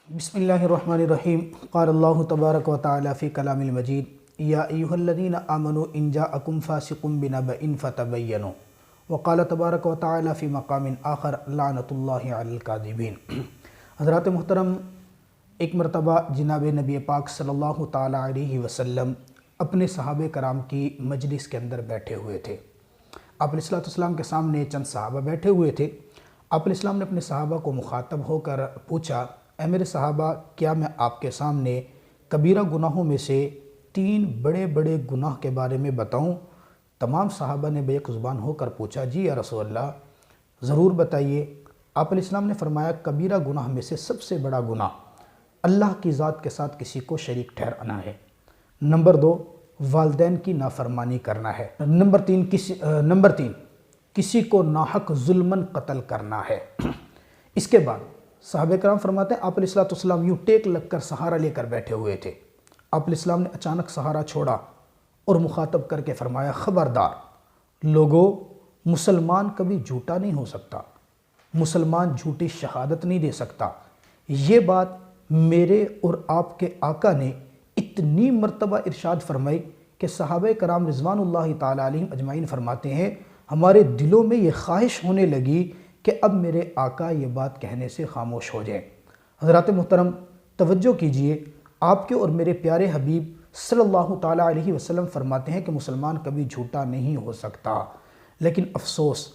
بسم اللہ الرحمن الرحیم قال اللہ تبارک و تعالی فی کلام المجید یا ایہا الذین آمنوا ان جاءکم فاسق بنبأ فتبینوا وقال تبارک و تعالی فی مقام آخر لعنت اللہ علی الکاذبین۔ حضرات محترم، ایک مرتبہ جناب نبی پاک صلی اللہ تعالی علیہ وسلم اپنے صحابہ کرام کی مجلس کے اندر بیٹھے ہوئے تھے۔ آپ علیہ السلام کے سامنے چند صحابہ بیٹھے ہوئے تھے۔ آپ علیہ السلام نے اپنے صحابہ کو مخاطب ہو کر پوچھا، اے میرے صحابہ، کیا میں آپ کے سامنے کبیرہ گناہوں میں سے 3 بڑے بڑے گناہ کے بارے میں بتاؤں؟ تمام صحابہ نے بیک زبان ہو کر پوچھا، جی یا رسول اللہ، ضرور بتائیے۔ آپ علیہ السلام نے فرمایا، کبیرہ گناہ میں سے سب سے بڑا گناہ اللہ کی ذات کے ساتھ کسی کو شریک ٹھہرانا ہے۔ نمبر 2، والدین کی نافرمانی کرنا ہے۔ نمبر 3 کسی کو ناحق ظلماً قتل کرنا ہے۔ اس کے بعد صحابہ کرام فرماتے ہیں، آپ علیہ السلام یوں ٹیک لگ کر سہارا لے کر بیٹھے ہوئے تھے۔ آپ علیہ السلام نے اچانک سہارا چھوڑا اور مخاطب کر کے فرمایا، خبردار لوگو، مسلمان کبھی جھوٹا نہیں ہو سکتا، مسلمان جھوٹی شہادت نہیں دے سکتا۔ یہ بات میرے اور آپ کے آقا نے اتنی مرتبہ ارشاد فرمائی کہ صحابہ کرام رضوان اللہ تعالی علیہم اجمعین فرماتے ہیں، ہمارے دلوں میں یہ خواہش ہونے لگی کہ اب میرے آقا یہ بات کہنے سے خاموش ہو جائیں۔ حضرات محترم، توجہ کیجئے، آپ کے اور میرے پیارے حبیب صلی اللہ تعالی علیہ وسلم فرماتے ہیں کہ مسلمان کبھی جھوٹا نہیں ہو سکتا۔ لیکن افسوس،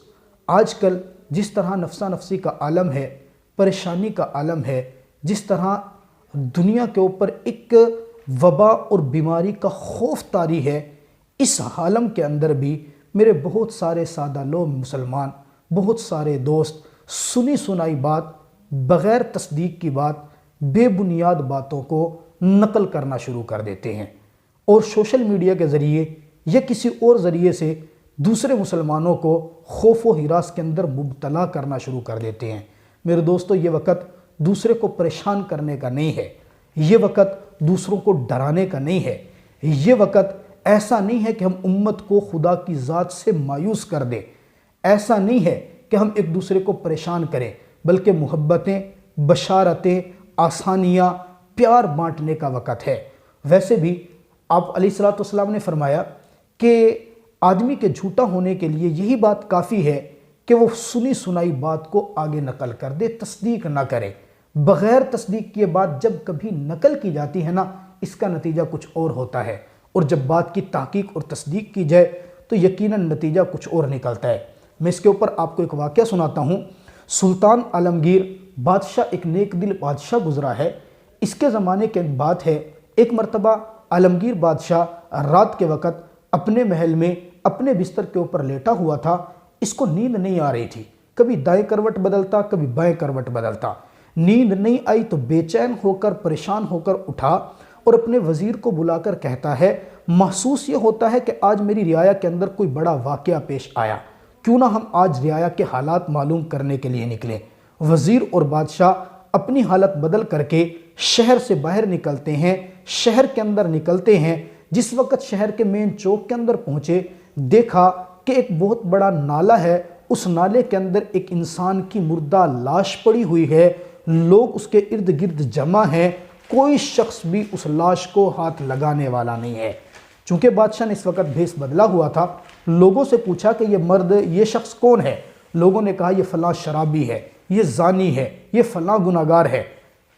آج کل جس طرح نفسا نفسی کا عالم ہے، پریشانی کا عالم ہے، جس طرح دنیا کے اوپر ایک وبا اور بیماری کا خوف طاری ہے، اس عالم کے اندر بھی میرے بہت سارے سادہ لوگ مسلمان، بہت سارے دوست سنی سنائی بات، بغیر تصدیق کی بات، بے بنیاد باتوں کو نقل کرنا شروع کر دیتے ہیں اور سوشل میڈیا کے ذریعے یا کسی اور ذریعے سے دوسرے مسلمانوں کو خوف و ہراس کے اندر مبتلا کرنا شروع کر دیتے ہیں۔ میرے دوستو، یہ وقت دوسرے کو پریشان کرنے کا نہیں ہے، یہ وقت دوسروں کو ڈرانے کا نہیں ہے، یہ وقت ایسا نہیں ہے کہ ہم امت کو خدا کی ذات سے مایوس کر دیں، ایسا نہیں ہے کہ ہم ایک دوسرے کو پریشان کریں، بلکہ محبتیں، بشارتیں، آسانیاں، پیار بانٹنے کا وقت ہے۔ ویسے بھی آپ علیہ السلام نے فرمایا کہ آدمی کے جھوٹا ہونے کے لیے یہی بات کافی ہے کہ وہ سنی سنائی بات کو آگے نقل کر دے، تصدیق نہ کرے۔ بغیر تصدیق کیے بات جب کبھی نقل کی جاتی ہے نا، اس کا نتیجہ کچھ اور ہوتا ہے، اور جب بات کی تحقیق اور تصدیق کی جائے تو یقیناً نتیجہ کچھ اور نکلتا ہے۔ میں اس کے اوپر آپ کو ایک واقعہ سناتا ہوں۔ سلطان عالمگیر بادشاہ، ایک نیک دل بادشاہ گزرا ہے۔ اس کے زمانے کی بات ہے، ایک مرتبہ عالمگیر بادشاہ رات کے وقت اپنے محل میں اپنے بستر کے اوپر لیٹا ہوا تھا۔ اس کو نیند نہیں آ رہی تھی، کبھی دائیں کروٹ بدلتا، کبھی بائیں کروٹ بدلتا۔ نیند نہیں آئی تو بے چین ہو کر، پریشان ہو کر اٹھا اور اپنے وزیر کو بلا کر کہتا ہے، محسوس یہ ہوتا ہے کہ آج میری رعایا کے اندر کوئی بڑا واقعہ پیش آیا، کیوں نہ ہم آج رعایا کے حالات معلوم کرنے کے لیے نکلیں۔ وزیر اور بادشاہ اپنی حالت بدل کر کے شہر سے باہر نکلتے ہیں، شہر کے اندر نکلتے ہیں۔ جس وقت شہر کے مین چوک کے اندر پہنچے، دیکھا کہ ایک بہت بڑا نالہ ہے، اس نالے کے اندر ایک انسان کی مردہ لاش پڑی ہوئی ہے، لوگ اس کے ارد گرد جمع ہیں، کوئی شخص بھی اس لاش کو ہاتھ لگانے والا نہیں ہے۔ چونکہ بادشاہ نے اس وقت بھیس بدلا ہوا تھا، لوگوں سے پوچھا کہ یہ مرد، یہ شخص کون ہے؟ لوگوں نے کہا یہ فلاں شرابی ہے، یہ زانی ہے، یہ فلاں گناہگار ہے۔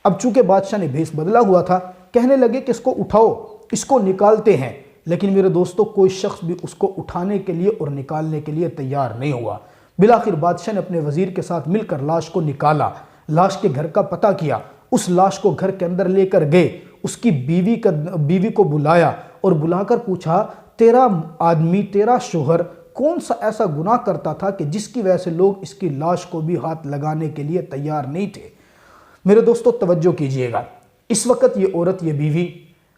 اب چونکہ بادشاہ نے بھیس بدلا ہوا تھا، کہنے لگے کہ اس کو اٹھاؤ، اس کو نکالتے ہیں۔ لیکن میرے دوستو، کوئی شخص بھی اس کو اٹھانے کے لیے اور نکالنے کے لیے تیار نہیں ہوا۔ بالآخر بادشاہ نے اپنے وزیر کے ساتھ مل کر لاش کو نکالا، لاش کے گھر کا پتہ کیا، اس لاش کو گھر کے اندر لے کر گئے، اس کی بیوی کو بلایا اور بلا کر پوچھا، تیرا آدمی، تیرا شوہر کون سا ایسا گناہ کرتا تھا کہ جس کی وجہ سے لوگ اس کی لاش کو بھی ہاتھ لگانے کے لیے تیار نہیں تھے؟ میرے دوستو، توجہ کیجئے گا، اس وقت یہ عورت، یہ بیوی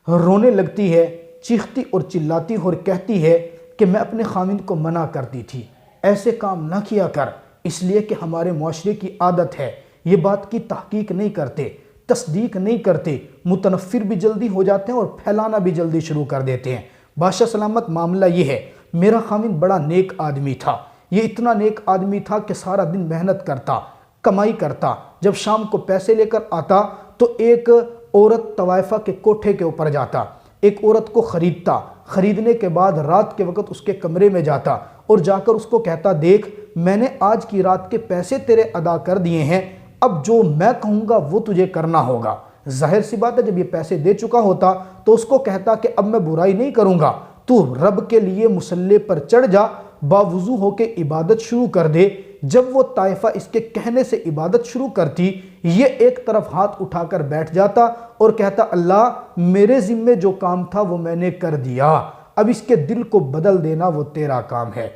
رونے لگتی ہے، چیختی اور چلاتی اور کہتی ہے کہ میں اپنے خاوند کو منع کرتی تھی، ایسے کام نہ کیا کر، اس لیے کہ ہمارے معاشرے کی عادت ہے، یہ بات کی تحقیق نہیں کرتے، تصدیق نہیں کرتے، متنفر بھی جلدی ہو جاتے ہیں اور پھیلانا بھی جلدی شروع کر دیتے ہیں۔ بادشاہ سلامت، معاملہ یہ ہے، میرا خاوند بڑا نیک آدمی تھا، یہ اتنا نیک آدمی تھا کہ سارا دن محنت کرتا، کمائی کرتا، جب شام کو پیسے لے کر آتا تو ایک عورت طوائفہ کے کوٹھے کے اوپر جاتا، ایک عورت کو خریدتا، خریدنے کے بعد رات کے وقت اس کے کمرے میں جاتا اور جا کر اس کو کہتا دیکھ میں نے آج کی رات کے پیسے تیرے ادا کر دیے ہیں، اب جو میں کہوں گا وہ تجھے کرنا ہوگا۔ ظاہر سی بات ہے جب یہ پیسے دے چکا ہوتا تو اس کو کہتا کہ اب میں برائی نہیں کروں گا، تو رب کے لیے مصلی پر چڑھ جا، باوضو ہو کے عبادت شروع کر دے۔ جب وہ طائفہ اس کے کہنے سے عبادت شروع کرتی، یہ ایک طرف ہاتھ اٹھا کر بیٹھ جاتا اور کہتا اللہ میرے ذمے جو کام تھا وہ میں نے کر دیا، اب اس کے دل کو بدل دینا وہ تیرا کام ہے۔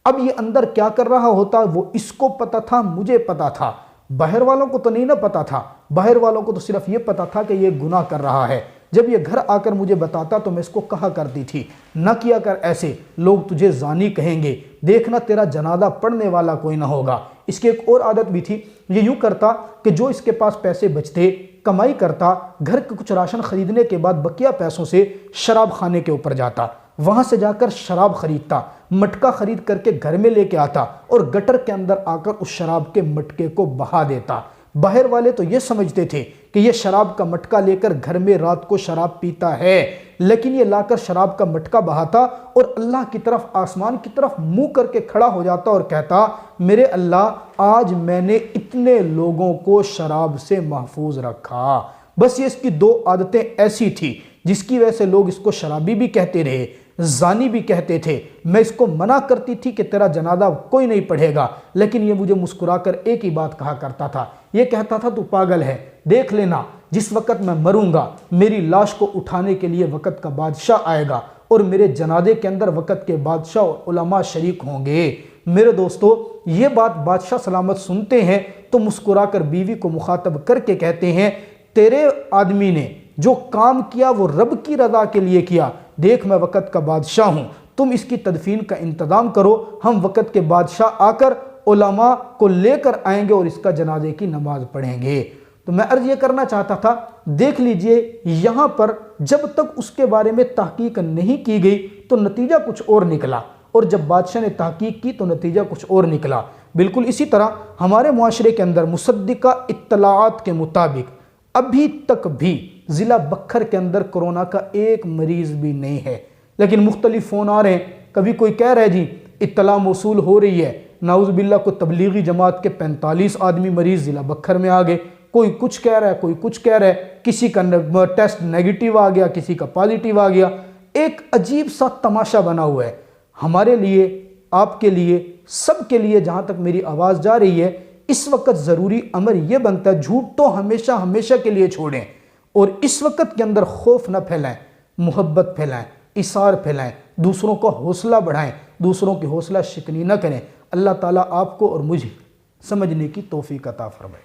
اب یہ اندر کیا کر رہا ہوتا وہ اس کو پتا تھا، مجھے پتا تھا، باہر والوں کو تو نہیں نہ پتا تھا، باہر والوں کو تو صرف یہ پتا تھا کہ یہ گناہ کر رہا ہے۔ جب یہ گھر آ کر مجھے بتاتا تو میں اس کو کہا کرتی تھی نہ کیا کر ایسے، لوگ تجھے زانی کہیں گے، دیکھنا تیرا جنازہ پڑھنے والا کوئی نہ ہوگا۔ اس کی ایک اور عادت بھی تھی، یہ یوں کرتا کہ جو اس کے پاس پیسے بچتے، کمائی کرتا، گھر کے کچھ راشن خریدنے کے بعد بقیہ پیسوں سے شراب خانے کے اوپر جاتا، وہاں سے جا کر شراب خریدتا، مٹکا خرید کر کے گھر میں لے کے آتا اور گٹر کے اندر آ کر اس شراب کے مٹکے کو بہا دیتا۔ باہر والے تو یہ سمجھتے تھے کہ یہ شراب کا مٹکا لے کر گھر میں رات کو شراب پیتا ہے، لیکن یہ لا کر شراب کا مٹکا بہاتا اور اللہ کی طرف، آسمان کی طرف منہ کر کے کھڑا ہو جاتا اور کہتا میرے اللہ آج میں نے اتنے لوگوں کو شراب سے محفوظ رکھا۔ بس یہ اس کی دو عادتیں ایسی تھی جس کی وجہ سے لوگ اس کو شرابی بھی کہتے رہے، زانی بھی کہتے تھے۔ میں اس کو منع کرتی تھی کہ تیرا جنازہ کوئی نہیں پڑھے گا، لیکن یہ مجھے مسکرا کر ایک ہی بات کہا کرتا تھا، یہ کہتا تھا تو پاگل ہے، دیکھ لینا جس وقت میں مروں گا میری لاش کو اٹھانے کے لیے وقت کا بادشاہ آئے گا اور میرے جنازے کے اندر وقت کے بادشاہ اور علماء شریک ہوں گے۔ میرے دوستو یہ بات بادشاہ سلامت سنتے ہیں تو مسکرا کر بیوی کو مخاطب کر کے کہتے ہیں تیرے آدمی نے جو کام کیا وہ رب کی رضا کے لیے کیا، دیکھ میں وقت کا بادشاہ ہوں، تم اس کی تدفین کا انتظام کرو، ہم وقت کے بادشاہ آ کر علماء کو لے کر آئیں گے اور اس کا جنازے کی نماز پڑھیں گے۔ تو میں عرض یہ کرنا چاہتا تھا، دیکھ لیجئے یہاں پر جب تک اس کے بارے میں تحقیق نہیں کی گئی تو نتیجہ کچھ اور نکلا، اور جب بادشاہ نے تحقیق کی تو نتیجہ کچھ اور نکلا۔ بالکل اسی طرح ہمارے معاشرے کے اندر مصدقہ اطلاعات کے مطابق ابھی تک بھی ضلع بکھر کے اندر کرونا کا ایک مریض بھی نہیں ہے، لیکن مختلف فون آ رہے ہیں، کبھی کوئی کہہ رہا ہے جی اطلاع موصول ہو رہی ہے، نعوذ باللہ کو تبلیغی جماعت کے 45 آدمی مریض ضلع بکھر میں آ گئے، کوئی کچھ کہہ رہا ہے، کوئی کچھ کہہ رہا ہے، کسی کا ٹیسٹ نیگیٹو آ گیا، کسی کا پازیٹیو آ گیا، ایک عجیب سا تماشا بنا ہوا ہے۔ ہمارے لیے، آپ کے لیے، سب کے لیے جہاں تک میری آواز جا رہی ہے، اس وقت ضروری امر یہ بنتا ہے جھوٹ تو ہمیشہ ہمیشہ کے لیے چھوڑیں، اور اس وقت کے اندر خوف نہ پھیلائیں، محبت پھیلائیں، اثار پھیلائیں، دوسروں کو حوصلہ بڑھائیں، دوسروں کی حوصلہ شکنی نہ کریں۔ اللہ تعالیٰ آپ کو اور مجھے سمجھنے کی توفیق عطا فرمائے۔